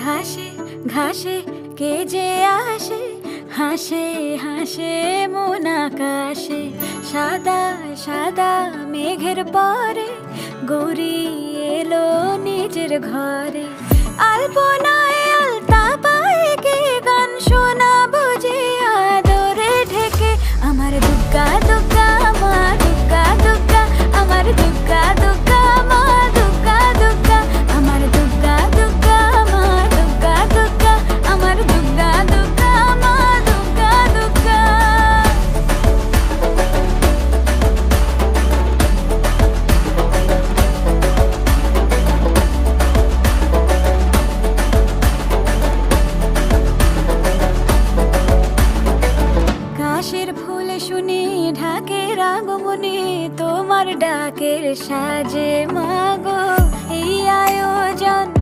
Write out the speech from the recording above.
ঘাসে ঘাসে কে যে আসে, হাসে হাসে মন আকাশে। সাদা সাদা মেঘের পরে গৌরী এলো নিজের ঘরে। আলপনায় আলতা পায়ে কে গান শোনাবো